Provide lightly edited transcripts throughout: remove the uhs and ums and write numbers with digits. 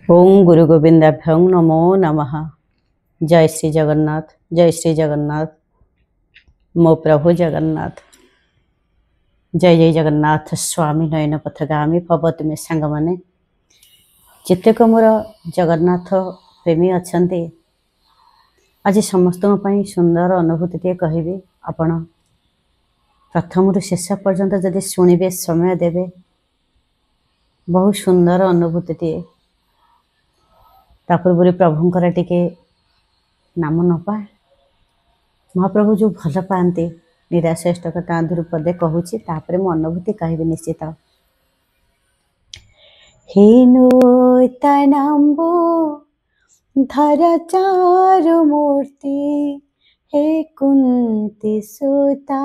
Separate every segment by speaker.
Speaker 1: ओम गुरु गोविंदाभ्यं नमो नमः। जय श्री जगन्नाथ, जय श्री जगन्नाथ। मो प्रभु जगन्नाथ। जय जय जगन्नाथ स्वामी नयन पथगामी भव तुमे सांग माने जितेक मोर जगन्नाथ प्रेमी अच्छे आज समस्त सुंदर अनुभूति टे कहि आपण प्रथम रु शेष पर्यंत जदि शुणिबे समय देवे बहुत सुंदर अनुभूति टे पूर्व प्रभुंकर टिके नाम नपा महाप्रभु जो भल पाती निराश्रेष्ठ टाँधुर पदे कहूँ तापर मो अनुभूति कहि निश्चित। हेनु तनम्बो धर चारु मूर्ति हे कुंती सुता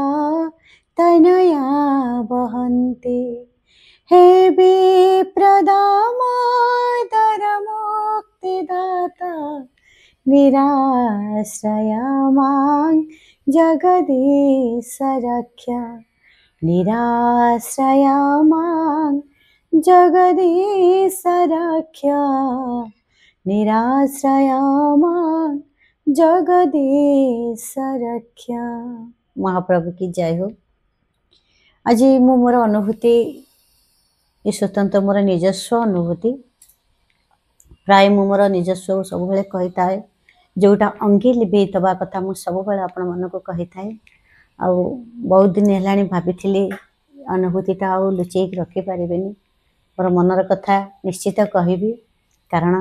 Speaker 1: तनया वहन्ति हे विप्रदामोदर मुक्तिदाता निराश्रया मां जगदीश रक्षा निराश्रया मां जगदीश रक्षा निराश्रया मां जगदीश रक्षा। महाप्रभु की जय हो। आज मु मोर अनुभूति ये स्वतंत्र मोर निजस्व अनुभूति प्राय मु मोर निजस्व सब बेले कही थाए जोटा अंगी लिभे दबा कथा मु सब बेले आपण मानको कही थाए। आ बहुत दिन हेलाणी भाभी अनुभूतिटा आ लुचेक रखी पारिबेनी मोर मनर कथा निश्चित कहबी कारण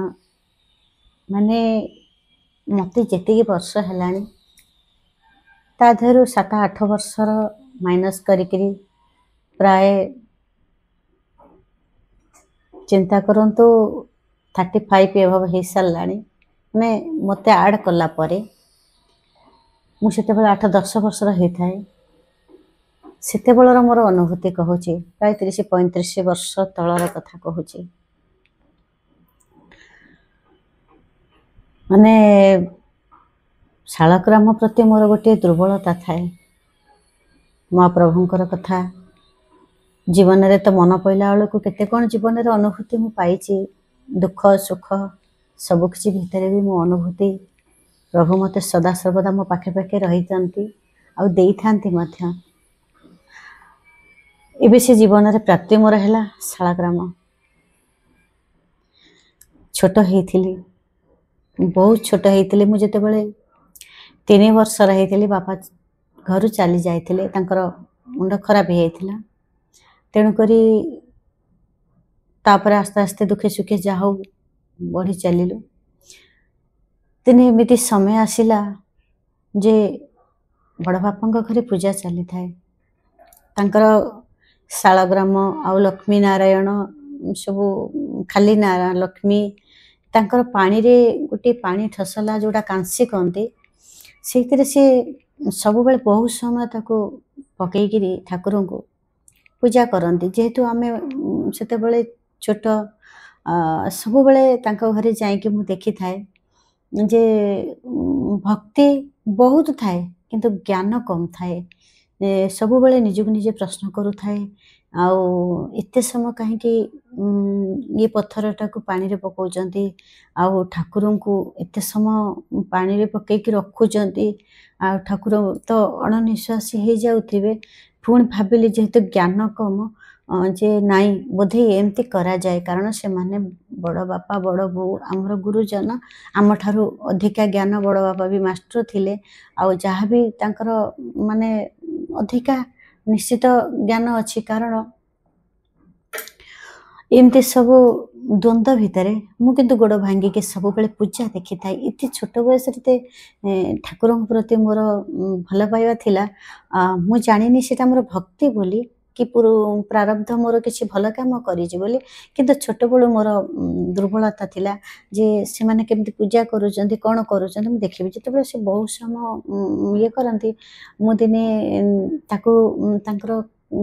Speaker 1: माने मते जेतिकी वर्ष हेलाणी ता धरु 7-8 वर्षर माइनस करिकरी प्राय चिंता करंतु 35 एभव हो साराणी मैं मत आड कला मुझे 8-10 वर्षर होता है से मोर अनुभूति कहूँ प्राय 30-35 वर्ष तलर कथा कहूँ माने शालग्राम प्रति मोर गोटे दुर्बलता थाए महाप्रभुंकर कथा जीवन रे तो मन पड़ा बेलू केते कौन जीवन रे अनुभूति मु पाइछि दुख सुख सबकिछि भितर भी मो अनुभूति प्रभु मते सदा सर्वदा मो पाखे पाखे रही थांती आ देई थांती मध्य एबे से जीवन रे प्राप्ति मोर हैला शालग्राम छोट हेइथिली बहुत छोट हेइथिली मु जते बेले 3 वर्ष रहिथिली बापा घर चली जाइथिले तांकर मुंड खराब हे जाइथिला तेणु करी तापर आस्ते आस्ते दुखे सुखे जाओ बढ़ी चलिलु दिने एमती समय आसिला जे बड़ बापा घरे पूजा चली थाए तांकर शालग्राम आउ लक्ष्मी नारायण सब खाली नारायण लक्ष्मी तांकर पानी रे गोटे पानी ठसला जोड़ा कांसी कहते से सब बेले बहुत समय ताको पकईकरी ठाकुर को पूजा करती जेहेतु आमे सेते बेले छोट सब बेले तांको घरे जाइके मु देखी थाए जे भक्ति बहुत थाए किंतु ज्ञान कम थाए सब बेले निजको निजे प्रश्न करू थाए आउ एते समय कहीं ये पत्थरटा को पानी रे पकाउचंती आउ ठाकुर को एते समय पानी रे पकईकी रखुचंती आ ठाकुर तो अणनिश्वासी हो जाउथिबे पुणी भाविली जेहेतु ज्ञान कम जे नाई बोधे एमती करा जाए कारण से माने बड़ बापा बड़ बो आमर गुरुजन आम ठारू अधिका ज्ञान बड़ बापा भी मास्टर थिले आउ जहाँ भी तांकर माने अधिका निश्चित ज्ञान अच्छी कारण एमती सब द्वंद्व भितर मु किंतु गोड़ भांगी के सब बेले पूजा देखी थाए इति छोट बयस ठाकुर प्रति मोर भल पाइबा थिला मु जानिनी सेटा मोर भक्ति बोली कि प्रारब्ध मोर किसी भल काम करिछि बोली किंतु छोट बेलू मोर दुर्बलता थिला जे से माने केमती पूजा करूचंती कोन करूचंती मु देखिबी जते से बहुत समय ये करंती मु दिने ताको तांकर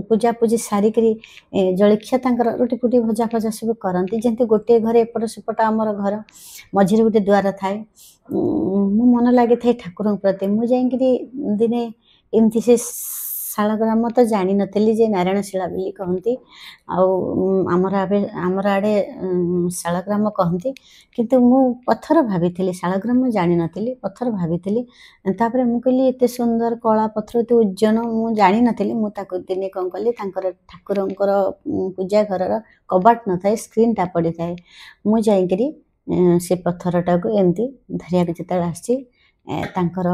Speaker 1: पूजा पूजी सारिकरी जलखिया तांकर रोटी फुटी भजा फजा सब करती जंती गोटे घरे एपट सेपट आमर घर मझे गोटे द्वार थाए मो मन लगे थे ठाकुर प्रति मु जाइकरी दिने एमती से ଶାଳଗ୍ରାମ ତ ଜାଣିନଥିଲି ଯେ ନାରାୟଣଶିଳା ବୋଲି କହନ୍ତି। ଆଉ ଆମର ଆଡ଼େ ଶାଳଗ୍ରାମ କହନ୍ତି, କିନ୍ତୁ ମୁଁ ପଥର ଭାବିଥିଲି, ଶାଳଗ୍ରାମ ଜାଣିନଥିଲି, ପଥର ଭାବିଥିଲି। ତାପରେ ମୁଁ କହିଲି ଏତେ ସୁନ୍ଦର କଳା ପଥର, ଏତେ ଓଜନ, ମୁଁ ଜାଣିନଥିଲି। ମୁଁ ତାକୁ ଦିନେ କ'ଣ କଲି, ତାଙ୍କର ଠାକୁରଙ୍କର ପୂଜା ଘରର କବାଟ ନଥାଏ, ସ୍କ୍ରିନ୍ଟା ପଡ଼ିଥାଏ। ମୁଁ ଯାଇକରି ସେ ପଥରଟାକୁ ଏମିତି ଧରିବାକୁ ଯେତେବେଳେ ଆସିଛି, ତାଙ୍କର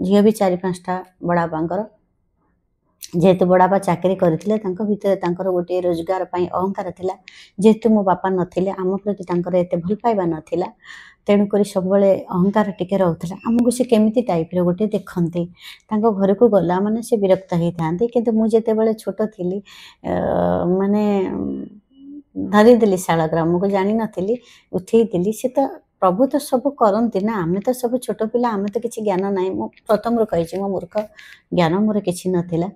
Speaker 1: ଝିଅ ବି 4-5ଟା ବଡ଼ବାପାଙ୍କର, ଯେହେତୁ ବଡ଼ବାପା ଚାକିରି କରିଥିଲେ, ତାଙ୍କ ଭିତରେ ତାଙ୍କର ଗୋଟିଏ ରୋଜଗାର ପାଇଁ ଅହଙ୍କାର ଥିଲା। ଯେହେତୁ ମୋ ବାପା ନଥିଲେ, ଆମ ପ୍ରତି ତାଙ୍କର ଏତେ ଭଲ ପାଇବା ନଥିଲା, ତେଣୁକରି ସବୁବେଳେ ଅହଙ୍କାର ଟିକେ ରହୁଥିଲା। ଆମକୁ ସେ କେମିତି ଟାଇପ୍ର ଗୋଟେ ଦେଖନ୍ତି, ତାଙ୍କ ଘରକୁ ଗଲା ମାନେ ସେ ବିରକ୍ତ ହେଇଥାନ୍ତି। କିନ୍ତୁ ମୁଁ ଯେତେବେଳେ ଛୋଟ ଥିଲି, ମାନେ ଧରିଦେଲି ଶାଳଗ୍ରାମକୁ, ଜାଣିନଥିଲି, ଉଠେଇଥିଲି। ସେ ତ ପ୍ରଭୁ ତ ସବୁ କରନ୍ତି ନା, ଆମେ ତ ସବୁ ଛୋଟ ପିଲା, ଆମେ ତ କିଛି ଜ୍ଞାନ ନାହିଁ। ମୁଁ ପ୍ରଥମରୁ କହିଛି, ମୋ ମୂର୍ଖ, ଜ୍ଞାନ ମୋର କିଛି ନଥିଲା।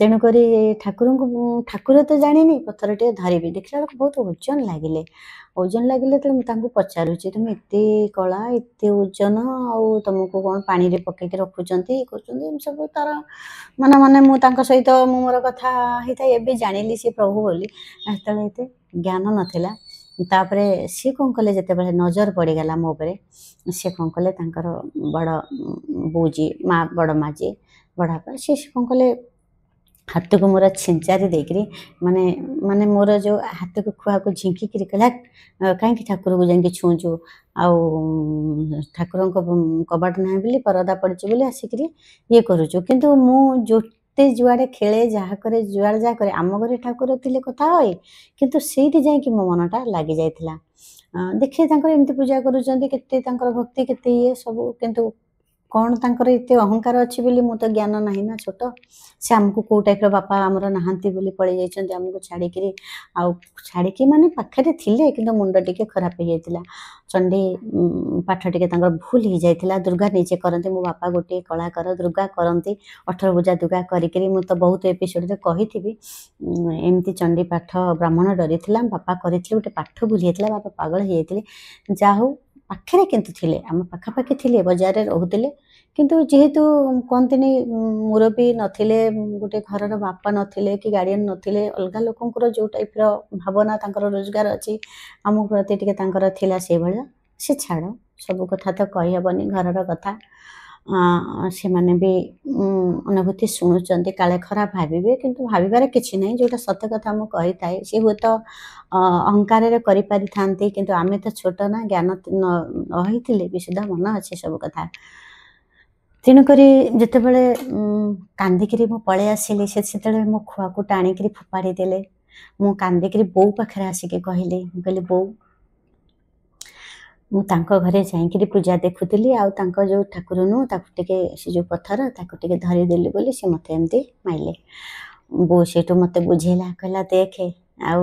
Speaker 1: ତେଣୁକରି ଠାକୁର ତ ଜାଣିନି, ପଥରଟିଏ ଧରିବି। ଦେଖିଲା ବେଳକୁ ବହୁତ ଓଜନ ଲାଗିଲେ। ତେଣୁ ମୁଁ ତାଙ୍କୁ ପଚାରୁଛି, ତୁମେ ଏତେ କଳା, ଏତେ ଓଜନ, ଆଉ ତୁମକୁ କ'ଣ ପାଣିରେ ପକେଇକି ରଖୁଛନ୍ତି, କରୁଛନ୍ତି, ଏମିତି ସବୁ ତାର ମାନେ ମୁଁ ତାଙ୍କ ସହିତ ମୋର କଥା ହେଇଥାଏ। ଏବେ ଜାଣିଲି ସେ ପ୍ରଭୁ ବୋଲି, ସେତେବେଳେ ଏତେ ଜ୍ଞାନ ନଥିଲା। ତାପରେ ସିଏ କ'ଣ କଲେ, ଯେତେବେଳେ ନଜର ପଡ଼ିଗଲା ମୋ ଉପରେ, ସିଏ କ'ଣ କଲେ, ତାଙ୍କର ବଡ଼ ବୋଉ ଯିଏ, ବଡ଼ ମା' ଯିଏ, ବଡ଼ବାପା, ସିଏ କ'ଣ କଲେ, ହାତକୁ ମୋର ଛିଞ୍ଚାରି ଦେଇକରି, ମାନେ ମୋର ଯେଉଁ ହାତକୁ ଖୁଆକୁ ଝିଙ୍କିକିରି କହିଲା, କାହିଁକି ଠାକୁରକୁ ଯାଇକି ଛୁଉଁଛୁ, ଆଉ ଠାକୁରଙ୍କ କବାଟ ନାହିଁ ବୋଲି, ପରଦା ପଡ଼ିଛି ବୋଲି ଆସିକିରି ଇଏ କରୁଛୁ। କିନ୍ତୁ ମୁଁ ଯୁଆଡ଼େ ଖେଳେ, ଯାହା କରେ, ଯୁଆଡ଼େ ଯାହା କରେ, ଆମ ଘରେ ଠାକୁର ଥିଲେ କଥା ହୁଏ, କିନ୍ତୁ ସେଇଠି ଯାଇକି ମୋ ମନଟା ଲାଗିଯାଇଥିଲା। ଦେଖେ ତାଙ୍କର ଏମିତି ପୂଜା କରୁଛନ୍ତି, କେତେ ତାଙ୍କର ଭକ୍ତି, କେତେ ଇଏ ସବୁ, କିନ୍ତୁ କ'ଣ ତାଙ୍କର ଏତେ ଅହଙ୍କାର ଅଛି ବୋଲି, ମୁଁ ତ ଜ୍ଞାନ ନାହିଁ ନା, ଛୋଟ। ସେ ଆମକୁ କେଉଁ ଟାଇପ୍ର, ବାପା ଆମର ନାହାନ୍ତି ବୋଲି ପଳେଇ ଯାଇଛନ୍ତି ଆମକୁ ଛାଡ଼ିକିରି। ଆଉ ଛାଡ଼ିକି ମାନେ ପାଖରେ ଥିଲେ, କିନ୍ତୁ ମୁଣ୍ଡ ଟିକେ ଖରାପ ହେଇଯାଇଥିଲା। ଚଣ୍ଡୀ ପାଠ ଟିକେ ତାଙ୍କର ଭୁଲ ହେଇଯାଇଥିଲା। ଦୁର୍ଗା ନିଜେ କରନ୍ତି, ମୋ ବାପା ଗୋଟିଏ କଳାକାର, ଦୁର୍ଗା କରନ୍ତି। 18 ଭୁଜା ଦୁର୍ଗା କରିକିରି, ମୁଁ ତ ବହୁତ ଏପିସୋଡ଼ରେ କହିଥିବି, ଏମିତି ଚଣ୍ଡୀ ପାଠ ବ୍ରାହ୍ମଣ ଡରିଥିଲା, ବାପା କରିଥିଲେ, ଗୋଟେ ପାଠ ଭୁଲି ଯାଇଥିଲା, ବାପା ପାଗଳ ହେଇଯାଇଥିଲେ। ଯାହା ହଉ ପାଖରେ କିନ୍ତୁ ଥିଲେ, ଆମ ପାଖାପାଖି ଥିଲେ, ବଜାରରେ ରହୁଥିଲେ। କିନ୍ତୁ ଯେହେତୁ କହନ୍ତିନି, ମୁରବୀ ନଥିଲେ, ଗୋଟେ ଘରର ବାପା ନଥିଲେ କି ଗାର୍ଡ଼ିଆନ୍ ନଥିଲେ, ଅଲଗା ଲୋକଙ୍କର ଯେଉଁ ଟାଇପ୍ର ଭାବନା, ତାଙ୍କର ରୋଜଗାର ଅଛି, ଆମ ପ୍ରତି ଟିକେ ତାଙ୍କର ଥିଲା ସେଇଭଳିଆ। ସେ ଛାଡ଼, ସବୁ କଥା ତ କହିହେବନି, ଘରର କଥା। ସେମାନେ ବି ଅନୁଭୂତି ଶୁଣୁଛନ୍ତି, କାଳେ ଖରାପ ଭାବିବେ, କିନ୍ତୁ ଭାବିବାର କିଛି ନାହିଁ। ଯେଉଁଟା ସତ କଥା ମୁଁ କହିଥାଏ, ସେ ହୁଏତ ଅହଙ୍କାରରେ କରିପାରିଥାନ୍ତି, କିନ୍ତୁ ଆମେ ତ ଛୋଟ ନା, ଜ୍ଞାନ ନ ହେଇଥିଲେ ବି ସୁଦ୍ଧା ମନ ଅଛି ସବୁ କଥା। ତେଣୁକରି ଯେତେବେଳେ କାନ୍ଦିକିରି ମୁଁ ପଳେଇ ଆସିଲି, ସେତେବେଳେ ମୋ ଖୁଆକୁ ଟାଣିକିରି ଫୋପାଡ଼ି ଦେଲେ। ମୁଁ କାନ୍ଦିକିରି ବୋଉ ପାଖରେ ଆସିକି କହିଲି, ମୁଁ କହିଲି, ବୋଉ, ମୁଁ ତାଙ୍କ ଘରେ ଯାଇକିରି ପୂଜା ଦେଖୁଥିଲି, ଆଉ ତାଙ୍କ ଯେଉଁ ଠାକୁର ନୁହଁ, ତାକୁ ଟିକେ, ସେ ଯେଉଁ ପଥର, ତାକୁ ଟିକେ ଧରିଦେଲି ବୋଲି ସେ ମୋତେ ଏମିତି ମାଇଲେ। ବୋଉ ସେଇଠୁ ମୋତେ ବୁଝେଇଲା, କହିଲା, ଦେଖେ, ଆଉ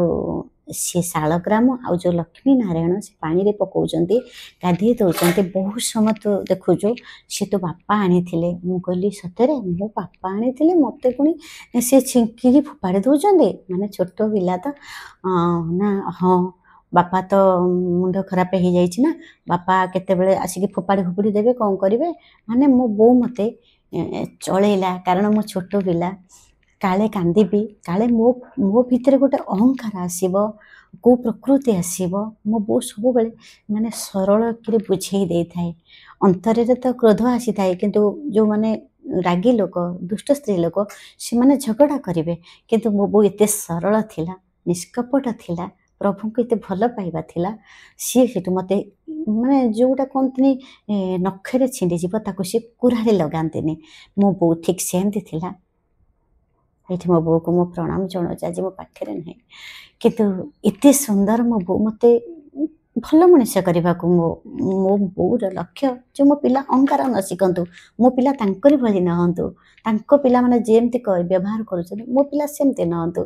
Speaker 1: ସେ ଶାଳଗ୍ରାମ ଆଉ ଯେଉଁ ଲକ୍ଷ୍ମୀ ନାରାୟଣ ସେ ପାଣିରେ ପକାଉଛନ୍ତି, ଗାଧେଇ ଦେଉଛନ୍ତି, ବହୁତ ସମୟ ତୁ ଦେଖୁଛୁ, ସେ ତୋ ବାପା ଆଣିଥିଲେ। ମୁଁ କହିଲି, ସତରେ ମୋ ବାପା ଆଣିଥିଲେ, ମୋତେ ପୁଣି ସେ ଛିଙ୍କିକି ଫୋପାଡ଼ି ଦେଉଛନ୍ତି, ମାନେ ଛୋଟ ପିଲା ତ। ନା, ହଁ, ବାପା ତ ମୁଣ୍ଡ ଖରାପ ହେଇଯାଇଛି ନା, ବାପା କେତେବେଳେ ଆସିକି ଫୋପାଡ଼ି ଦେବେ, କ'ଣ କରିବେ। ମାନେ ମୋ ବୋଉ ମୋତେ ଚଳେଇଲା, କାରଣ ମୁଁ ଛୋଟ ପିଲା, କାଳେ କାନ୍ଦିବି, କାଳେ ମୋ ଭିତରେ ଗୋଟେ ଅହଙ୍କାର ଆସିବ, କେଉଁ ପ୍ରକୃତି ଆସିବ। ମୋ ବୋଉ ସବୁବେଳେ ମାନେ ସରଳକିରି ବୁଝେଇ ଦେଇଥାଏ। ଅନ୍ତରରେ ତ କ୍ରୋଧ ଆସିଥାଏ, କିନ୍ତୁ ଯେଉଁମାନେ ରାଗି ଲୋକ, ଦୁଷ୍ଟ ସ୍ତ୍ରୀ ଲୋକ, ସେମାନେ ଝଗଡ଼ା କରିବେ, କିନ୍ତୁ ମୋ ବୋଉ ଏତେ ସରଳ ଥିଲା, ନିଷ୍କପଟ ଥିଲା, ପ୍ରଭୁଙ୍କୁ ଏତେ ଭଲ ପାଇବା ଥିଲା। ସିଏ ସେଠୁ ମୋତେ, ମାନେ ଯେଉଁଟା କହନ୍ତିନି ନଖରେ ଛିଣ୍ଡିଯିବ, ତାକୁ ସିଏ କୁରାରେ ଲଗାନ୍ତିନି। ମୋ ବୋଉ ଠିକ୍ ସେମିତି ଥିଲା। ଏଠି ମୋ ବୋଉକୁ ମୁଁ ପ୍ରଣାମ ଜଣାଉଛି, ଆଜି ମୋ ପାଖରେ ନାହିଁ, କିନ୍ତୁ ଏତେ ସୁନ୍ଦର ମୋ ବୋଉ, ମୋତେ ଭଲ ମଣିଷ କରିବାକୁ ମୋ ବୋଉର ଲକ୍ଷ୍ୟ ଯେ ମୋ ପିଲା ଅହଙ୍କାର ନ ଶିଖନ୍ତୁ, ମୋ ପିଲା ତାଙ୍କରି ଭଳି ନ ହୁଅନ୍ତୁ, ତାଙ୍କ ପିଲାମାନେ ଯେମିତି ବ୍ୟବହାର କରୁଛନ୍ତି ମୋ ପିଲା ସେମିତି ନ ହୁଅନ୍ତୁ।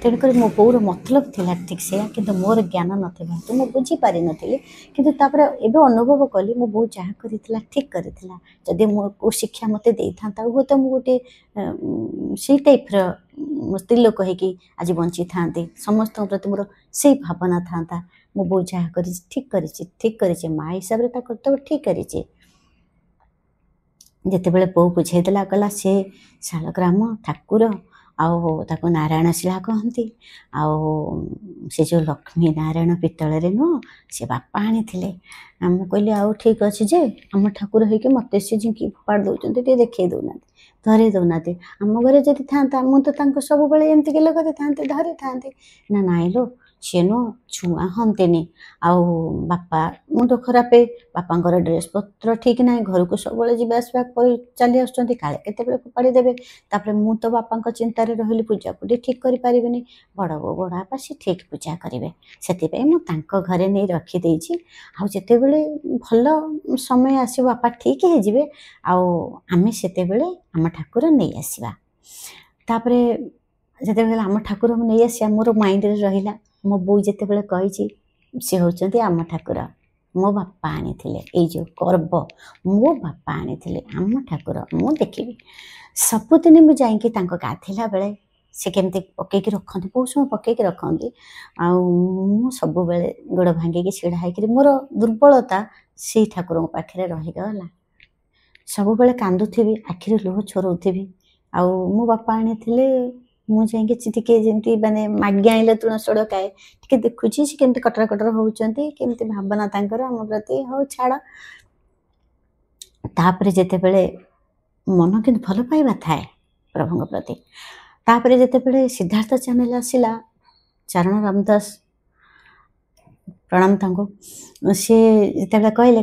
Speaker 1: ତେଣୁକରି ମୋ ବୋଉର ମତଲବ ଥିଲା ଠିକ୍ ସେଇଆ, କିନ୍ତୁ ମୋର ଜ୍ଞାନ ନଥିଲା, ମୁଁ ବୁଝିପାରିନଥିଲି। କିନ୍ତୁ ତାପରେ ଏବେ ଅନୁଭବ କଲି, ମୋ ବୋଉ ଯାହା କରିଥିଲା ଠିକ୍ କରିଥିଲା। ଯଦି କେଉଁ ଶିକ୍ଷା ମୋତେ ଦେଇଥାନ୍ତା, ହୁଏତ ମୁଁ ଗୋଟେ ସେଇ ଟାଇପ୍ର ସ୍ତ୍ରୀ ଲୋକ ହେଇକି ଆଜି ବଞ୍ଚିଥାନ୍ତି। ସମସ୍ତଙ୍କ ପ୍ରତି ମୋର ସେଇ ଭାବନା ଥାନ୍ତା। ମୋ ବୋଉ ଯାହା କରିଛି ଠିକ୍ କରିଛି, ଠିକ୍ କରିଛି, ମା' ହିସାବରେ ତା କର୍ତ୍ତବ୍ୟ ଠିକ୍ କରିଛି। ଯେତେବେଳେ ବୋଉ ବୁଝେଇଦେଲା କହିଲା ସେ ଶାଳଗ୍ରାମ ଠାକୁର ଆଉ ତାକୁ ନାରାୟଣ ଶିଳା କହନ୍ତି ଆଉ ସେ ଯେଉଁ ଲକ୍ଷ୍ମୀ ନାରାୟଣ ପିତ୍ତଳରେ ନୁହଁ ସେ ବାପା ଆଣିଥିଲେ। ମୁଁ କହିଲି ଆଉ ଠିକ୍ ଅଛି ଯେ ଆମ ଠାକୁର ହେଇକି ମୋତେ ସେ ଝିଙ୍କି ଫୋପାଡ଼ି ଦେଉଛନ୍ତି, ଟିକେ ଦେଖେଇ ଦେଉନାହାନ୍ତି, ଧରେଇ ଦେଉନାହାନ୍ତି। ଆମ ଘରେ ଯଦି ଥାନ୍ତା ମୁଁ ତ ତାଙ୍କୁ ସବୁବେଳେ ଏମିତି ଗେଲ କରିଥାନ୍ତି, ଧରିଥାନ୍ତି। ନା ନାଇଁ ଲୋ ସିଏ ନୁହଁ ଛୁଆଁ ହନ୍ତିନି। ଆଉ ବାପା ମୁଣ୍ଡ ଖରାପ, ବାପାଙ୍କର ଡ୍ରେସ୍ ପତ୍ର ଠିକ୍ ନାହିଁ, ଘରକୁ ସବୁବେଳେ ଯିବା ଆସିବା କରି ଚାଲି ଆସୁଛନ୍ତି, କାଳେ କେତେବେଳେ ଫୋପାଡ଼ି ଦେବେ। ତାପରେ ମୁଁ ତ ବାପାଙ୍କ ଚିନ୍ତାରେ ରହିଲି, ପୂଜାପୂଜି ଠିକ୍ କରିପାରିବିନି। ବଡ଼ ବୋଉ ବଡ଼ ବାପା ସେ ଠିକ୍ ପୂଜା କରିବେ, ସେଥିପାଇଁ ମୁଁ ତାଙ୍କ ଘରେ ନେଇ ରଖିଦେଇଛି। ଆଉ ଯେତେବେଳେ ଭଲ ସମୟ ଆସିବ ବାପା ଠିକ୍ ହେଇଯିବେ ଆଉ ଆମେ ସେତେବେଳେ ଆମ ଠାକୁର ନେଇ ଆସିବା। ତାପରେ ଯେତେବେଳେ ଆମ ଠାକୁରକୁ ନେଇ ଆସିବା ମୋର ମାଇଣ୍ଡରେ ରହିଲା, ମୋ ବୋଉ ଯେତେବେଳେ କହିଛି ସେ ହେଉଛନ୍ତି ଆମ ଠାକୁର, ମୋ ବାପା ଆଣିଥିଲେ, ଏଇ ଯେଉଁ ଗର୍ବ ମୋ ବାପା ଆଣିଥିଲେ ଆମ ଠାକୁର, ମୁଁ ଦେଖିବି। ସବୁଦିନ ମୁଁ ଯାଇକି ତାଙ୍କ ଗାଧେଇଲା ବେଳେ ସେ କେମିତି ପକେଇକି ରଖନ୍ତି, ବହୁତ ସମୟ ପକେଇକି ରଖନ୍ତି। ଆଉ ମୁଁ ସବୁବେଳେ ଗୋଡ଼ ଭାଙ୍ଗିକି ଛିଡ଼ା ହେଇକିରି ମୋର ଦୁର୍ବଳତା ସେଇ ଠାକୁରଙ୍କ ପାଖରେ ରହିଗଲା। ସବୁବେଳେ କାନ୍ଦୁଥିବି, ଆଖିରୁ ଲୁହ ଛୋରଉଥିବି। ଆଉ ମୋ ବାପା ଆଣିଥିଲେ, ମୁଁ ଯାଇକି ଟିକେ ଯେମିତି ମାନେ ମାଗି ଆଣିଲେ ତୁଣ ସୋଡ଼ ଖାଏ, ଟିକେ ଦେଖୁଛି ସେ କେମିତି କଟର କଟର ହେଉଛନ୍ତି, କେମିତି ଭାବନା ତାଙ୍କର ଆମ ପ୍ରତି। ହଉ ଛାଡ଼। ତାପରେ ଯେତେବେଳେ ମନ କିନ୍ତୁ ଭଲ ପାଇବା ଥାଏ ପ୍ରଭୁଙ୍କ ପ୍ରତି। ତାପରେ ଯେତେବେଳେ ସିଦ୍ଧାର୍ଥ ଚ୍ୟାନେଲ ଆସିଲା, ଚାରଣ ରାମଦାସ ପ୍ରଣାମ ତାଙ୍କୁ, ସେ ଯେତେବେଳେ କହିଲେ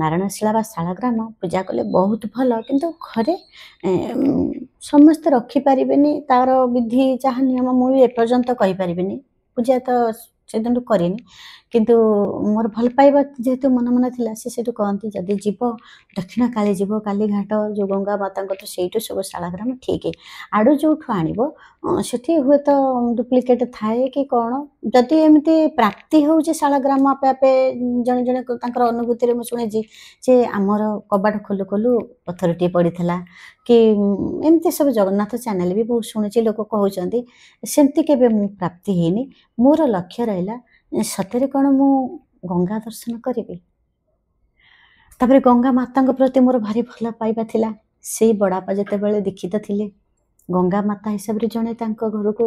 Speaker 1: ନାରାୟଣ ଶିଳା ବା ଶାଳଗ୍ରାମ ପୂଜା କଲେ ବହୁତ ଭଲ, କିନ୍ତୁ ଘରେ ସମସ୍ତେ ରଖିପାରିବେନି, ତାର ବିଧି ଯାହା ନିୟମ ମୁଁ ବି ଏପର୍ଯ୍ୟନ୍ତ କହିପାରିବିନି, ପୂଜା ତ ସେଦିନଠୁ କରିନି। କିନ୍ତୁ ମୋର ଭଲ ପାଇବା ଯେହେତୁ ମନ ମନ ଥିଲା, ସେ ସେଠୁ କହନ୍ତି ଯଦି ଯିବ ଦକ୍ଷିଣ କାଳୀ ଯିବ, କାলীଘାଟ ଯେଉଁ ଗଙ୍ଗା ମାତାଙ୍କ ତ ସେଇଠୁ ସବୁ ଶାଳଗ୍ରାମ ଠିକ୍, ଆଡ଼ୁ ଯେଉଁଠୁ ଆଣିବ ସେଠି ହୁଏତ ଡୁପ୍ଲିକେଟ୍ ଥାଏ କି କ'ଣ, ଯଦି ଏମିତି ପ୍ରାପ୍ତି ହେଉଛି ଶାଳଗ୍ରାମ ଆପେ ଆପେ ଜଣେ ଜଣେ ତାଙ୍କର ଅନୁଭୂତିରେ ମୁଁ ଶୁଣିଛି ଯେ ଆମର କବାଟ ଖୋଲୁ ଖୋଲୁ ପଥରଟିଏ ପଡ଼ିଥିଲା କି ଏମିତି ସବୁ ଜଗନ୍ନାଥ ଚ୍ୟାନେଲ ବି ବହୁତ ଶୁଣିଛି, ଲୋକ କହୁଛନ୍ତି। ସେମିତି କେବେ ମୁଁ ପ୍ରାପ୍ତି ହେଇନି। ମୋର ଲକ୍ଷ୍ୟ ରହିଲା ସତରେ କ'ଣ ମୁଁ ଗଙ୍ଗା ଦର୍ଶନ କରିବି। ତାପରେ ଗଙ୍ଗା ମାତାଙ୍କ ପ୍ରତି ମୋର ଭାରି ଭଲ ପାଇବା ଥିଲା। ସେଇ ବଡ଼ବାପା ଯେତେବେଳେ ଦୀକ୍ଷିତ ଥିଲେ, ଗଙ୍ଗା ମାତା ହିସାବରେ ଜଣେ ତାଙ୍କ ଘରକୁ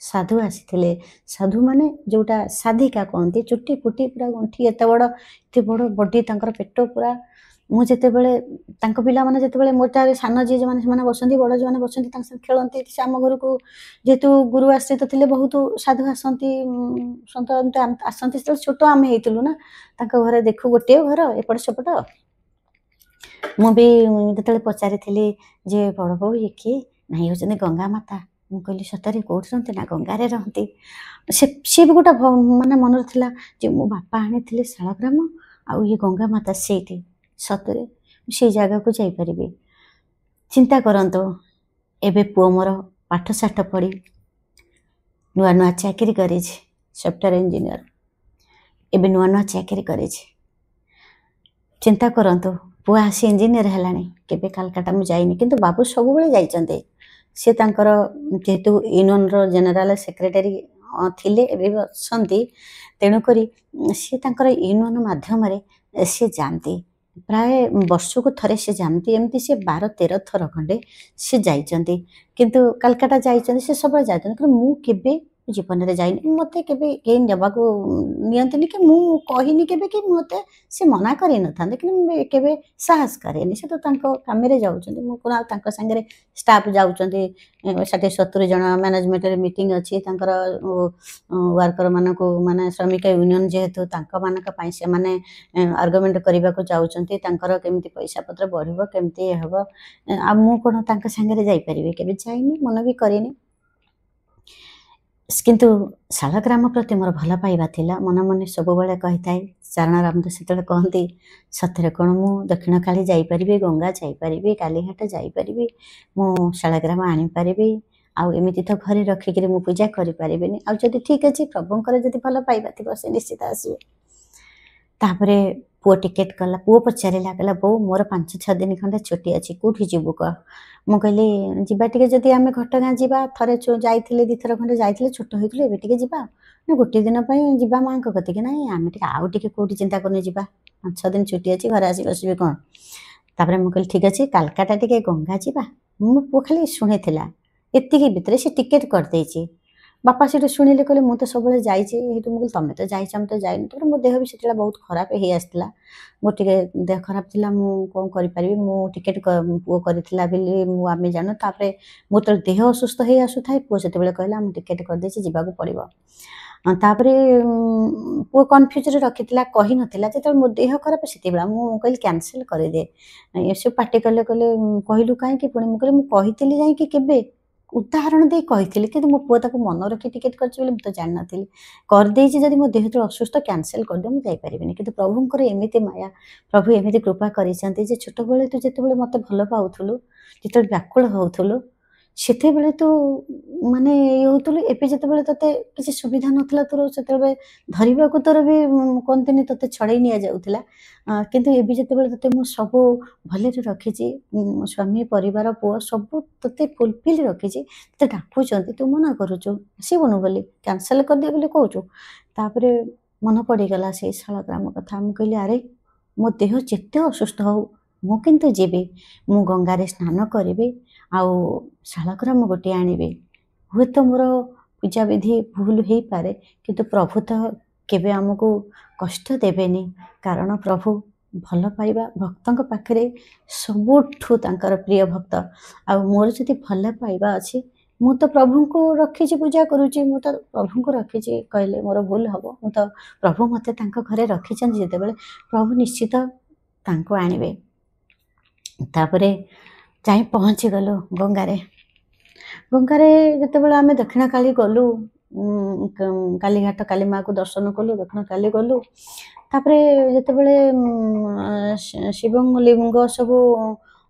Speaker 1: ସାଧୁ ଆସିଥିଲେ। ସାଧୁ ମାନେ ଯେଉଁଟା ସାଧିକା କହନ୍ତି, ଚୁଟି ଫୁଟି ପୁରା ଗଣ୍ଠି ଏତେ ବଡ଼ ବଡ଼ି, ତାଙ୍କର ପେଟ ପୁରା। ମୁଁ ଯେତେବେଳେ ତାଙ୍କ ପିଲାମାନେ ଯେତେବେଳେ ମୋଟାରେ ସାନ ଯିଏ ଯେଉଁମାନେ ସେମାନେ ବସନ୍ତି, ବଡ଼ ଯେଉଁମାନେ ବସନ୍ତି ତାଙ୍କ ସାଙ୍ଗେ ଖେଳନ୍ତି, ସେ ଆମ ଘରକୁ ଯେହେତୁ ଗୁରୁ ଆଶ୍ରିତ ଥିଲେ ବହୁତ ସାଧୁ ଆସନ୍ତି, ସନ୍ଥ ଆସନ୍ତି। ସେତେବେଳେ ଛୋଟ ଆମେ ହେଇଥିଲୁ ନା, ତାଙ୍କ ଘରେ ଦେଖୁ ଗୋଟିଏ ଘର ଏପଟ ସେପଟ। ମୁଁ ବି ଯେତେବେଳେ ପଚାରିଥିଲି ଯେ ବଡ଼ ବୋଉ ଇଏ କିଏ, ନାହିଁ ହେଉଛନ୍ତି ଗଙ୍ଗା ମାତା। ମୁଁ କହିଲି ସତରେ କେଉଁଠି ରହନ୍ତି, ନା ଗଙ୍ଗାରେ ରହନ୍ତି। ସିଏ ବି ଗୋଟେ ମାନେ ମନରେ ଥିଲା ଯେ ମୋ ବାପା ଆଣିଥିଲେ ଶାଳଗ୍ରାମ ଆଉ ଇଏ ଗଙ୍ଗା ମାତା ସେଇଠି, ସତରେ ସେଇ ଜାଗାକୁ ଯାଇପାରିବି। ଚିନ୍ତା କରନ୍ତୁ, ଏବେ ପୁଅ ମୋର ପାଠଶାଠ ପଢ଼ି ନୂଆ ନୂଆ ଚାକିରି କରିଛି, ସଫ୍ଟୱେୟାର ଇଞ୍ଜିନିୟର, ଏବେ ନୂଆ ନୂଆ ଚାକିରି କରିଛି। ଚିନ୍ତା କରନ୍ତୁ, ପୁଅ ଆସି ଇଞ୍ଜିନିୟର ହେଲାଣି। କେବେ କାଲକାଟା ମୁଁ ଯାଇନି, କିନ୍ତୁ ବାବୁ ସବୁବେଳେ ଯାଇଛନ୍ତି। ସେ ତାଙ୍କର ଯେହେତୁ ୟୁନିୟନର ଜେନେରାଲ ସେକ୍ରେଟାରୀ ଥିଲେ, ଏବେ ବି ଅଛନ୍ତି, ତେଣୁକରି ସେ ତାଙ୍କର ୟୁନିୟନ ମାଧ୍ୟମରେ ସେ ଯାଆନ୍ତି, ପ୍ରାୟ ବର୍ଷକୁ ଥରେ ସେ ଯାଆନ୍ତି। ଏମିତି ସେ 12-13 ଥର ଖଣ୍ଡେ ସେ ଯାଇଛନ୍ତି, କିନ୍ତୁ କାଲକାଟା ଯାଇଛନ୍ତି, ସେ ସବୁବେଳେ ଯାଇଛନ୍ତି। କିନ୍ତୁ ମୁଁ କେବେ ଜୀବନରେ ଯାଇନି, ମୋତେ କେବେ କେହି ନେବାକୁ ନିଅନ୍ତିନି, କି ମୁଁ କହିନି କେବେ କି ମୋତେ ସେ ମନା କରିନଥାନ୍ତି, କିନ୍ତୁ ମୁଁ କେବେ ସାହସ କରେନି। ସେ ତ ତାଙ୍କ କାମରେ ଯାଉଛନ୍ତି, ମୁଁ କ'ଣ ଆଉ ତାଙ୍କ ସାଙ୍ଗରେ ଷ୍ଟାଫ୍ ଯାଉଛନ୍ତି 60-70 ଜଣ, ମ୍ୟାନେଜମେଣ୍ଟରେ ମିଟିଂ ଅଛି ତାଙ୍କର, ୱାର୍କରମାନଙ୍କୁ ମାନେ ଶ୍ରମିକ ୟୁନିୟନ ଯେହେତୁ ତାଙ୍କମାନଙ୍କ ପାଇଁ ସେମାନେ ଆର୍ଗୁମେଣ୍ଟ କରିବାକୁ ଯାଉଛନ୍ତି, ତାଙ୍କର କେମିତି ପଇସା ପତ୍ର ବଢ଼ିବ, କେମିତି ହେବ। ଆଉ ମୁଁ କ'ଣ ତାଙ୍କ ସାଙ୍ଗରେ ଯାଇପାରିବି, କେବେ ଯାଇନି, ମନ ବି କରିନି। କିନ୍ତୁ ଶାଳଗ୍ରାମ ପ୍ରତି ମୋର ଭଲ ପାଇବା ଥିଲା, ମନେ ମନେ ସବୁବେଳେ କହିଥାଏ। ଚାରଣ ରାମଦାସ ସେତେବେଳେ କହନ୍ତି ସତରେ କ'ଣ ମୁଁ ଦକ୍ଷିଣ କାଳୀ ଯାଇପାରିବି, ଗଙ୍ଗା ଯାଇପାରିବି, କାলীଘାଟ ଯାଇପାରିବି, ମୁଁ ଶାଳଗ୍ରାମ ଆଣିପାରିବି, ଆଉ ଏମିତି ତ ଘରେ ରଖିକିରି ମୁଁ ପୂଜା କରିପାରିବିନି। ଆଉ ଯଦି ଠିକ୍ ଅଛି, ପ୍ରଭୁଙ୍କର ଯଦି ଭଲ ପାଇବା ଥିବ ସେ ନିଶ୍ଚିତ ଆସିବେ। ତାପରେ ପୁଅ ଟିକେଟ୍ କଲା, ପୁଅ ପଚାରିଲା, କହିଲା ବୋଉ ମୋର 5-6 ଦିନ ଖଣ୍ଡେ ଛୁଟି ଅଛି, କେଉଁଠି ଯିବୁ କହ। ମୁଁ କହିଲି ଯିବା ଟିକେ, ଯଦି ଆମେ ଘଟଗାଁ ଯିବା, ଥରେ ଯାଇଥିଲେ 2 ଥର ଖଣ୍ଡେ ଯାଇଥିଲେ, ଛୋଟ ହେଇଥିଲୁ, ଏବେ ଟିକେ ଯିବା। ନା ଗୋଟିଏ ଦିନ ପାଇଁ ଯିବା ମାଆଙ୍କ କତିକି, ନାହିଁ ଆମେ ଟିକେ ଆଉ ଟିକେ କେଉଁଠି ଚିନ୍ତା କରୁନି ଯିବା, 5-6 ଦିନ ଛୁଟି ଅଛି, ଘରେ ଆସି ବସିବି କ'ଣ। तापर मुझे कहली ठीक अच्छे कालकाटा टे गंगा जावा मो पु खाली शुणी एतिकी भितर से टिकेट करदे बापा से शुणिले कहले मुझे तो सब जाइए मुझे तुम तो जाइए आम तो जाइन तो मो देह भी से बहुत खराब हो आसला मोर टे देह खराब थी मुझे कौन करी मु टिकेट पुओ करथिला बेली मु आमे जानु तापर मो तो देह असुस्थ हो आसु थाए पुओ से कहला मु टिकेट करदे जावाक पड़ो तापर पुओ कन्फ्यूज रखी कही नाला जो मो देह खराब से मुझे कहली कैंसल करदे से पार्टी कले कहलु कहीं पुणी मुझे मुझे जाकि केबे उदाहरण दे कही कि मो पुओ ताको मन रखी टिकेट कर जान नी करदे जदि मो देह जो असुस्थ कैंसल करदे मुझे जापारि कि प्रभुंर एमती माया प्रभु एमती कृपा कर छोट बेले तू जिते मत भल पाऊलु जिते व्याकुल होलु से तू माने ये होलु एवं जिते ते किसी सुविधा नाला तोर से धरवा तोर भी कहते ते छड़े नि जाऊला किंतु एवं जिते ते मु सब भले रखी स्वामी परिवार पुओ सब ते फुलफिल रखी ते डाकुंट तू मना करुचु आसबुनु बोली कैंसल करदे बोली कहूँ तापर मन पड़गला से शालग्राम कथा मुझे कहली अरे मो देह जिते असुस्थ हो मु किंतु जीवी मु गंगारे स्नान करी आउ शालग्राम गोटे आनिबे हुए तो मोर पूजा विधि भूल हो पारे किंतु प्रभु तो केबे आमको कष्ट देवेनी कारण प्रभु भल पाइबा भक्तों पाखे सबुठू तांकर प्रिय भक्त आ मोर जदि भल पाइबा अच्छी मु तो प्रभु को रखी पूजा करुच्ची मु तो प्रभु को रखी कहले मोर भूल हम मु तो प्रभु मत घरे रखी जिते बड़े प्रभु निश्चित तांको आनिबे तापर जाई पहुँची गलु गंगारे गंगारे जिते बड़े आम दक्षिण काली गलु कालीघाट काली माँ को दर्शन कलु दक्षिण काली गलु तापर जिते बड़े शिव लिंग सब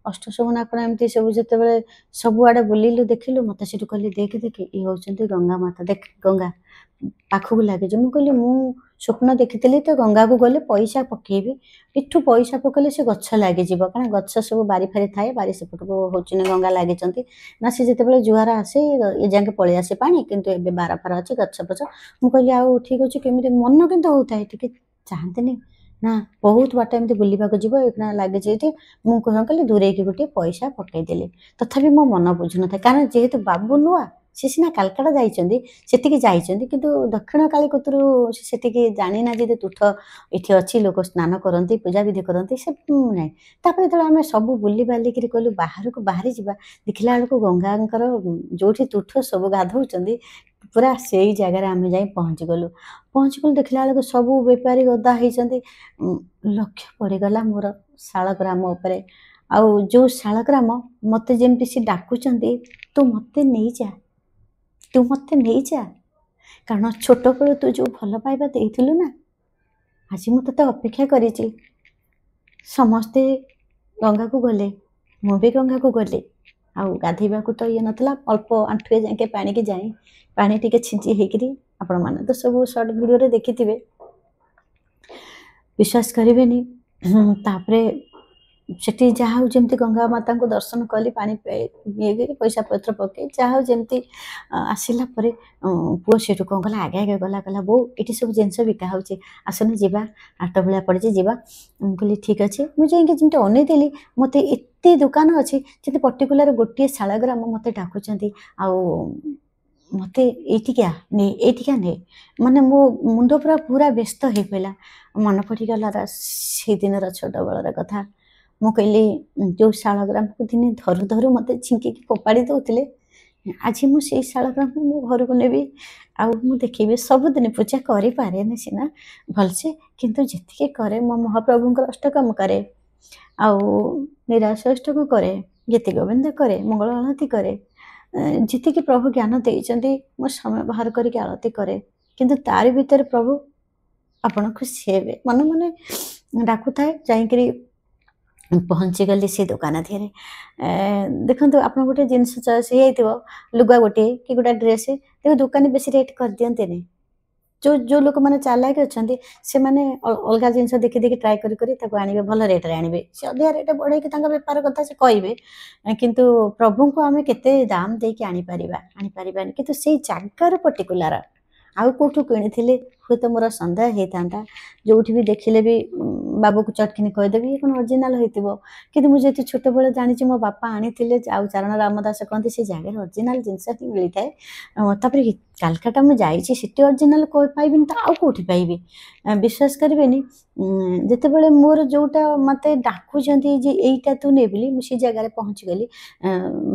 Speaker 1: अष्टशुभना कण एमती सब जिते बड़े सबुआड़े बुलिलु देखिलु मत से कहली देख देख ये होती गंगा माता देख गंगा पाखक लगे मुझे कहली मु स्वप्न देखी तो गंगा को गले पैसा पकेबी इठू पैसा पकेले से गछ लगे कारण गछ सब बारी फारी थाए बारी सेपट को होची गंगा लगे ना सी जिते जुआर आसे ये जाके पलि आसे पानी किंतु एबे बारा फार अच्छे गछ पछ मुझे कहली आउ ठीक अच्छे केमी मन कितु होता है टे चाहते ना बहुत बाट एमती बुलवाक जीव एक लगे ये मुझे कहली दूरे की गोटे पैसा पकईदेली तथापि मो मन बुझु न कारण जेहेतु बाबू नुआ सी सीना कालकाटा जाइए किंतु दक्षिण काली कतरू से जानी ना जी तुठ ये अच्छी लोक स्नान करती पूजा विधि करती से ना तापर जो आम सब बुली बालिक कहलु बाहर को बाहरी जा देखला बेलू गंगाकर जो तुठ सब गाधौं पूरा से ही जगार आम जा पहुँची गलु देखला बेलू सब बेपारी गदा होती लक्ष्य पड़गला मोर शालग्राम उपरे आउ जो शालग्राम मत जमती सी डाकुचंती तू मत नहीं जा तू मत नहीं जा कारण छोट बेलू तू जो भल पाइबा देइथिलु ना आज मु तते अपेक्षा करिछि समस्ते गंगा को गले मु भी गंगा को गले आउ गाधेबा को तो ये नथला अल्प आंठुए जाके पानी की जाए पानी टिके छिंची हेकरी आपण माने तो सब शॉर्ट वीडियो रे देखिथिबे विश्वास करेनि तापरे सेठी जहाँ जमती गंगा माता को दर्शन कली पानी ये पैसा पत्र पकई जहाँ जमती आसला पुओ से कौन कला आगे आगे गला कहला बो ये सब जिनस बिका हो आसने जावा 8 भाया पड़े जावा कहली ठीक अच्छे मुझे जमी अनेदेली मत एत दुकान अच्छी जी पर्टिकुलर गोटे शालग्राम मत डाकुंट मत एटिका ने माने मो मुंड पूरा व्यस्त हो पाला मन पड़गला से दिन छोट बलर कथा मु कहली जो शालग्राम को दिने धरु धरु मत छिंकिकी फोपाड़ी दौले आज मुझे शालग्राम को मो घर को नेबी आउ देखी सबुदिन पूजा करें सीना भलसे किंतु जी करे मो महाप्रभुंर अष्टकम करे आउ निराश अष्टक करे गीति गोविंद करे मंगल आलती करे जी प्रभु ज्ञान देते मो समय बाहर करके आलती करे किंतु तारी भीतर प्रभु आपण खुशी हे मन मन डाकू थाए जाकि पहुँची गली से दुकान थे देखो आप गोटे जिनस चॉइस हो लुगा गोटे कि गोटे ड्रेस देखो दुकानी बेसी रेट कर दिखते नहीं जो लोक मैंने चालाक अच्छा से मैंने अलग जिन देखी देखी ट्राए करी आने भल रेट्रे आने से अधिका रेट बढ़े बेपार कथा से कहे किंतु प्रभु को आम केते दाम देकी आनी पारिबा किंतु से जगार पर्टिकुलर आउ कोठू किणी हुए तो मोर सन्देह होता जोठी भी देखिले भी बाबू को चटकिनी कहीदेवी ये कौन ओरिजिनाल होइतिबो किंतु मुझे जेहेतु छोट बेले जानी मो बापा आनी आउ चारण रामदास कहते से जगह ओरिजिनाल जिनस ही मिली थाए तापर कालकाटा मुझे जाइए सीटी ओरिजिनाल पाइबिनी तो आउ कौटी पाइबी विश्वास करेनि जितेबाला मोर जोटा मत डाकुंट जे यहीटा तू ने बोली मुझे जगार पहुँची गली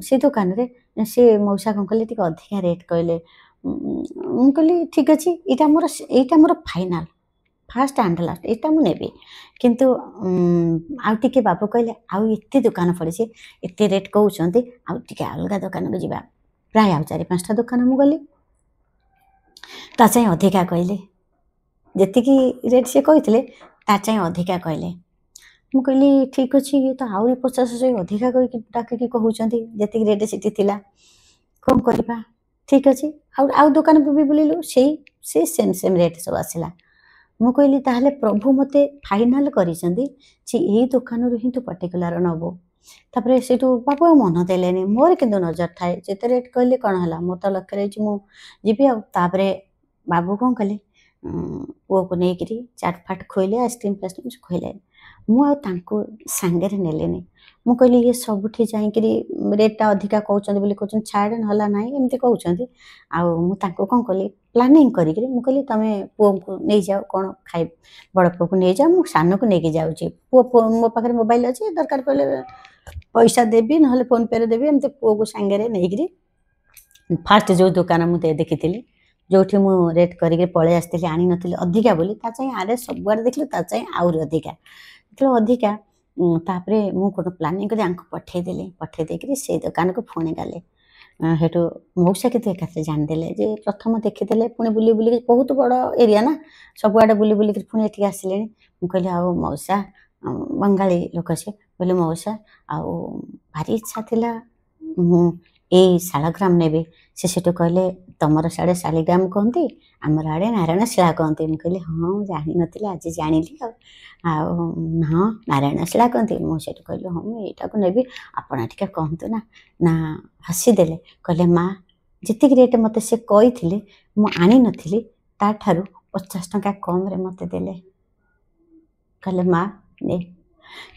Speaker 1: से दुकान रे से मौसा कौन कले टी अधिका रेट कहले कहली ठीक अच्छे यहाँ मोर फाइनाल फास्ट एंड लास्ट यहाँ मुझे किंतु आउ टे बाबू कहले आउ एत दुकान पड़ी एत रेट कहते आउ टे अलग दुकान को जावा प्राय आउ 4-5टा दुकान मुझे गली ता चाहे अधिका कहले जी रेट से कहते ता चाहे अधिका कहले मुझे कहली ठीक अच्छे ये तो आहरी 50-100 अधिका कहीकि डाकिकी कहते जी रेट सीटी थिला कौन करवा ठीक अच्छे आउ दुकान भी बुलिलु से सेम रेट सब आसला मु कहली ताहले प्रभु मते फाइनाल करिसेंती जे एही दुकान रु ही तू पर्टिकुलर नबो तापरे सेटू बाबू मन देलेनी मोर किंतु नजर थाए जेते रेट कहले कौन हला मोर तो लक्ष्य रही मु जीवी आ तापरे बाबू कौन कले पुओ को लेकिरी चाट फाट खोले आइसक्रीम फाइसक्रीम खोले मु आंको सांगे नेलेनी मु कहली ये सबुठी जाइकरी रेटा अधिका कहते छाड़े ना ना एमती कहते आउ कौन कली प्लानिंग करी कहली तुम पुओ को नहीं जाओ कौन खाई बड़ पुओ को नहीं जाओ मु सान को लेकिन जाऊँगी पुओ मो पाखे मोबाइल अच्छे दरकार पड़े पैसा देवी ना फोन पे देवी एमती पुओ को सांगे नहीं फास्ट जो दुकान मुझे देखी जो रेट करके पलि आसती आनी नी अधिका बोली आरे सब देखिए आहरी अधिका जो अधिका तापरे मु कौन प्लानिंग कर पठेदेली पठेदेक से दुकान को पुणी गले हेटू मौसा के एक जानीदे जे प्रथम देखीदे पुणी बुली बुलिक बहुत बड़ एरिया ना सबुआड़े बुली बुलिक पुणी ये आसिले कहली आउ मौसा बंगाली लोक से बोले मौसा आउ भारी इच्छा थिला यही शालग्राम ने से कहले तुमर साढ़े शालीग्राम कहती आमर आड़े नारायण शिला कहती मुझे कहली हाँ जानी नी आज जानी हाँ नारायण शिला कहती मुझे कहली हाँ मुझे यहाँ को नेबी आपण टे कहतु ना हसीदेले कहले माँ जी रेट मत से कही मुझे नी ताठारू 50 टंका कम रे मत देले कहले माँ ने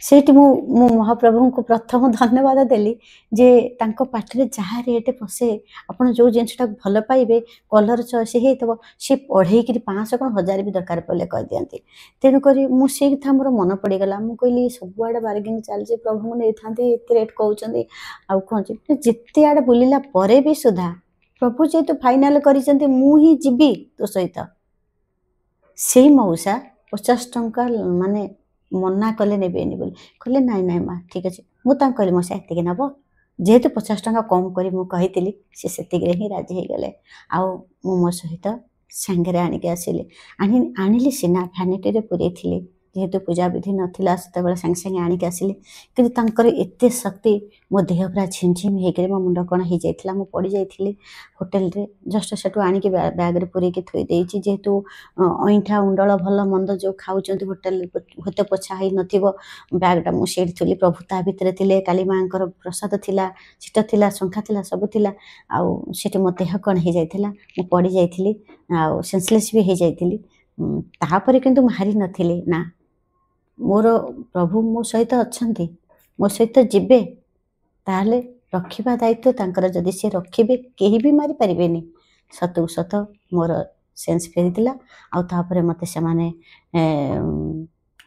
Speaker 1: सेठी मु महाप्रभु को प्रथम धन्यवाद देली जे तांको पाठरे जहाँ रेट पशे आपड़ जो जिनटा भल पाइबे कलर चॉइस हो सी पढ़े 500 कौन 1000 भी दरकार पड़े कह दिखाती तेणुक मुझे कथा मोर मन पड़गला मुझे कहली सबुआड़े बार्गेनिंग चलती प्रभु नहीं था एत रेट कहते आउ कौन जिते आड़े बुलिला परे भी सुधा प्रभु जेहेतु फाइनाल कर मुझी जीवी तो सहित से मौसा 50 टंका माने मना कले ने बोली कहले नाई नाई माँ ठीक अच्छे मुझे कहली मौसा एतिक नब जेहेतु 50 टंका कम करी मुझे से ही राजी हो गले आउ मो सहित सांगे आणिक आसिले आनिली सीना भैनिटी पूरे जेहेतु पूजा विधि नाला से सांगे सांगे आणिक आसिले कि एत शक्ति मो देह पूरा झिमझिम होकर मो मुंड कौन हो जाता मुझे पड़ जाइली होटेल रे जस्ट से आणिक बैग पूरे थोदे जेहेतु अईठा उंडल भल मंद जो खाऊँ होटेल होते पोछा ही नैगटा मुझे थी प्रभु ता भितर थे काली माँ प्रसाद थिला सीट थिला शंखा थिला सब थिला आउ सेठी मो देह कौन हो जाता मुझे पड़ जाइली आउ सेंसलेस भी हो जाइली तापर किंतु हारी नथिली ना मोर प्रभु मो सहित अच्छा मो सहित जीवे ताहले रखा दायित्व तांकर जदि सी रखिबे केही भी मारी पारिबेनी सतु सत मोर सेन्स फेरीला आउे मत से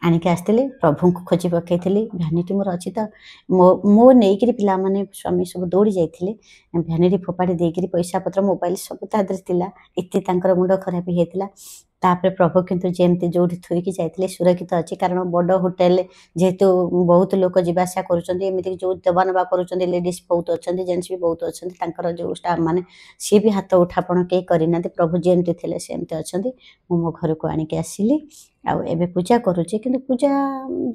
Speaker 1: आणिक आसते प्रभु को खोजी पकई भैनिटी मोर अच्छी तो मो नहीं पिला माने स्वामी सब दौड़ी जाते भैनिटी फोपाड़ी देकर पैसा पत्र मोबाइल सब तादर एत मुंड खराब होता तापर प्रभु किंतु जमती जो थोईकी जाते सुरक्षित अच्छी कारण बड़ होटेल जेहेतु बहुत लोक जावासा करमती जो देवा नवा कर लेडीज बहुत अच्छा जेन्ट्स भी बहुत अच्छा जो स्टाफ मैंने सी भी हाथ उठापन कहीं करना प्रभु जमती थे सेमती अच्छा मो घर को आणिक आसिली आउ एबे पूजा करुच्ची कि पूजा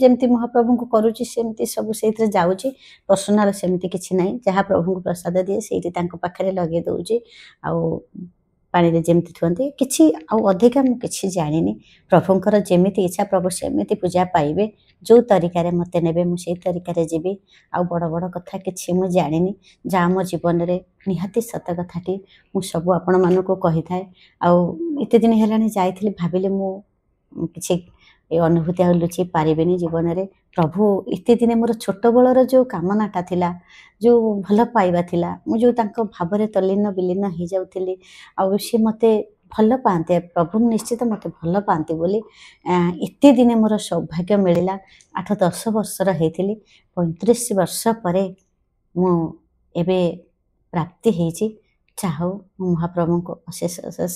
Speaker 1: जमती महाप्रभु को करुच्ची सेमती सब से जाऊँगी पर्सनाल सेमती किसी ना जहाँ प्रभु को प्रसाद दिए से पाखे लगे दौची आउ ପାଣିରେ ଯେମିତି ଥୁଅନ୍ତି କିଛି ଆଉ ଅଧିକା ମୁଁ କିଛି ଜାଣିନି। ପ୍ରଭୁଙ୍କର ଯେମିତି ଇଚ୍ଛା ପ୍ରଭୁ ସେମିତି ପୂଜା ପାଇବେ। ଯେଉଁ ତରିକାରେ ମୋତେ ନେବେ ମୁଁ ସେଇ ତରିକାରେ ଯିବି। ଆଉ ବଡ଼ ବଡ଼ କଥା କିଛି ମୁଁ ଜାଣିନି। ଯାହା ମୋ ଜୀବନରେ ନିହାତି ସତ କଥାଟି ମୁଁ ସବୁ ଆପଣମାନଙ୍କୁ କହିଥାଏ। ଆଉ ଏତେ ଦିନ ହେଲାଣି ଯାଇଥିଲି ଭାବିଲି ମୁଁ କିଛି ଏ ଅନୁଭୂତି ଆଉ ଲୁଚେଇ ପାରିବିନି ଜୀବନରେ। ପ୍ରଭୁ ଏତେ ଦିନେ ମୋର ଛୋଟବେଳର ଯେଉଁ କାମନାଟା ଥିଲା, ଯେଉଁ ଭଲ ପାଇବା ଥିଲା, ମୁଁ ଯେଉଁ ତାଙ୍କ ଭାବରେ ତଲ୍ଲୀନ ବିଲୀନ ହେଇଯାଉଥିଲି, ଆଉ ସେ ମୋତେ ଭଲ ପାଆନ୍ତି, ପ୍ରଭୁ ନିଶ୍ଚିତ ମୋତେ ଭଲ ପାଆନ୍ତି ବୋଲି ଏତେ ଦିନେ ମୋର ସୌଭାଗ୍ୟ ମିଳିଲା। 8-10 ବର୍ଷର ହେଇଥିଲି। 35 ବର୍ଷ ପରେ ମୁଁ ଏବେ ପ୍ରାପ୍ତି ହେଇଛି। ଯାହା ହଉ ମୁଁ ମହାପ୍ରଭୁଙ୍କୁ ଅଶେଷ ଅଶେଷ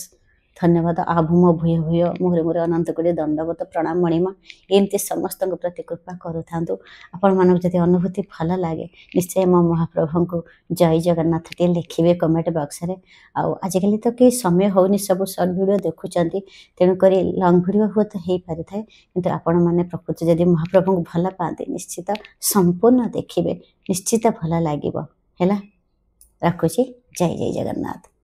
Speaker 1: ଧନ୍ୟବାଦ। ଆଉ ମୋ ଭୂୟ ଭୂୟ ମୁହଁରେ ମୁହଁରେ ଅନନ୍ତ କୋଟି ଦଣ୍ଡବତ ପ୍ରଣାମ ମଣିମା। ଏମିତି ସମସ୍ତଙ୍କ ପ୍ରତି କୃପା କରୁଥାନ୍ତୁ। ଆପଣମାନଙ୍କୁ ଯଦି ଅନୁଭୂତି ଭଲ ଲାଗେ ନିଶ୍ଚୟ ମୋ ମହାପ୍ରଭୁଙ୍କୁ ଜୟ ଜଗନ୍ନାଥ ଟିକେ ଲେଖିବେ କମେଣ୍ଟ ବକ୍ସରେ। ଆଉ ଆଜିକାଲି ତ କେହି ସମୟ ହେଉନି, ସବୁ ସର୍ଟ ଭିଡ଼ିଓ ଦେଖୁଛନ୍ତି, ତେଣୁକରି ଲଙ୍ଗ୍ ଭିଡ଼ିଓ ହୁଏତ ହେଇପାରିଥାଏ, କିନ୍ତୁ ଆପଣମାନେ ପ୍ରକୃତି ଯଦି ମହାପ୍ରଭୁଙ୍କୁ ଭଲ ପାଆନ୍ତି ନିଶ୍ଚିତ ସମ୍ପୂର୍ଣ୍ଣ ଦେଖିବେ, ନିଶ୍ଚିତ ଭଲ ଲାଗିବ ହେଲା। ରଖୁଛି। ଜୟ ଜୟ ଜଗନ୍ନାଥ।